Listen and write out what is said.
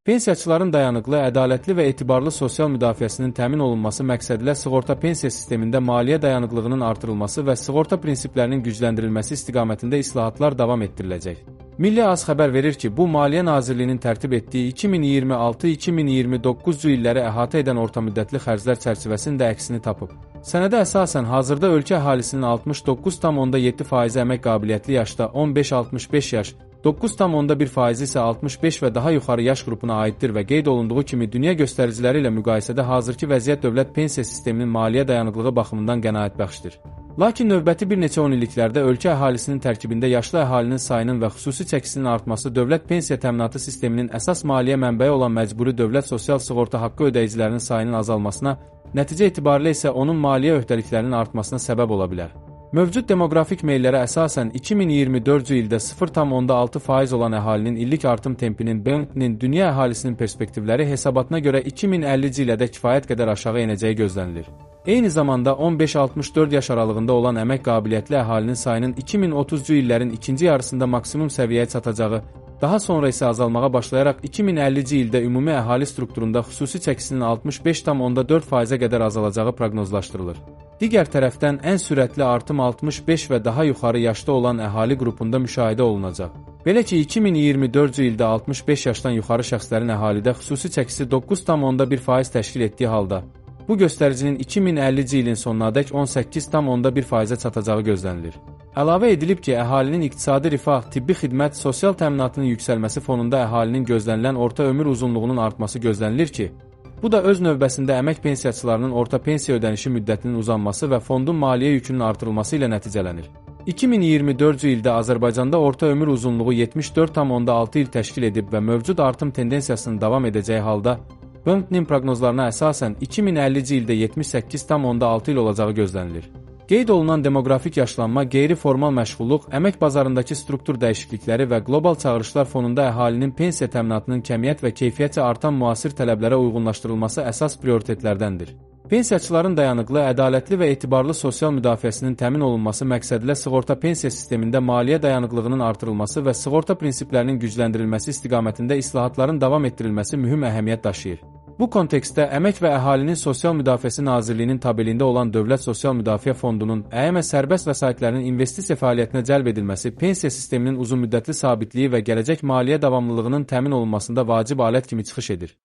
Pensiyaçıların dayanıqlı, ədalətli və etibarlı sosial müdafiəsinin təmin olunması məqsədilə sığorta pensiya sistemində maliyyə dayanıqlığının artırılması və sığorta prinsiplərinin gücləndirilməsi istiqamətində islahatlar davam etdiriləcək. Milli AZ xəbər verir ki, bu Maliyyə Nazirliyinin tərtib etdiyi 2026-2029 illəri əhatə edən ortamüddətli xərclər çərçivəsində əksini tapıb. Sənədə əsasən hazırda ölkə əhalisinin 69,7% əmək qabiliyyətli yaşda 15-65 yaş, 9,1% isə 65 və daha yuxarı yaş qrupuna aiddir və qeyd olunduğu kimi dünya göstəriciləri ilə müqayisədə hazırki vəziyyət dövlət pensiya sisteminin maliyyə dayanıqlığı baxımından qənaətbəxşdir. Lakin növbəti bir neçə 10 illiklərdə ölkə əhalisinin tərkibində yaşlı əhalinin sayının və xüsusi çəkisinin artması dövlət pensiya təminatı sisteminin əsas maliyyə mənbəyi olan məcburi dövlət sosial sığorta haqqı ödəyicilərinin sayının azalmasına, nəticə etibarilə isə onun maliyyə öhdəliklərinin artmasına səbəb ola bilər. Mövcud demoqrafik meyllərə əsasən 2024-cü ildə 0,6% olan əhalinin illik artım tempinin BMT-nin dünya əhalisinin perspektivləri hesabatına görə 2050-ci ilə də kifayət qədər aşağı enəcəyi gözlənilir. Eyni zamanda 15-64 yaş aralığında olan əmək qabiliyyətli əhalinin sayının 2030-cu illərin ikinci yarısında maksimum səviyyəyə çatacağı, daha sonra isə azalmağa başlayaraq 2050-ci ildə ümumi əhali strukturunda xüsusi çəkisinin 65,4%-ə qədər azalacağı proqnozlaşdırılır. Digər tərəfdən ən sürətli artım 65 və daha yuxarı yaşda olan əhali qrupunda müşahidə olunacaq. Belə ki, 2024-cü ildə 65 yaşdan yuxarı şəxslərin əhalidə xüsusi çəkisi 9,1% təşkil etdiyi halda, bu göstəricinin 2050-ci ilin sonunadək 18,1%-ə çatacağı gözlənilir. Əlavə edilib ki, əhalinin iqtisadi rifah, tibbi xidmət, sosial təminatının yüksəlməsi fonunda əhalinin gözlənilən orta ömür uzunluğunun artması gözlənilir ki, bu da öz növbəsində əmək pensiyaçılarının orta pensiya ödənişi müddətinin uzanması və fondun maliyyə yükünün artırılması ilə nəticələnir. 2024-cü ildə Azərbaycanda orta ömür uzunluğu 74,6 il təşkil edib və mövcud artım tendensiyasının davam edəcəyi halda, BMT-nin proqnozlarına əsasən 2050-ci ildə 78,6 il olacağı gözlənilir. Qeyd olunan demoqrafik yaşlanma, qeyri-formal məşğulluq, əmək bazarındakı struktur dəyişiklikləri və qlobal çağırışlar fonunda əhalinin pensiya təminatının kəmiyyət və keyfiyyətcə artan müasir tələblərə uyğunlaşdırılması əsas prioritetlərdəndir. Pensiyaçıların dayanıqlı, ədalətli və etibarlı sosial müdafiəsinin təmin olunması məqsədilə sığorta pensiya sistemində maliyyə dayanıqlığının artırılması və sığorta prinsiplərinin gücləndirilməsi istiqamətində islahatların davam etdirilməsi mühüm əhəmiyyət daşıyır. Bu kontekstdə Əmək və Əhalinin Sosial Müdafiəsi Nazirliyinin tabeliyində olan Dövlət Sosial Müdafiə Fondunun ƏMS sərbəst vəsaitlərinin investisiya fəaliyyətinə cəlb edilməsi pensiya sisteminin uzunmüddətli sabitliyi və gələcək maliyyə davamlılığının təmin olunmasında vacib alət kimi çıxış edir.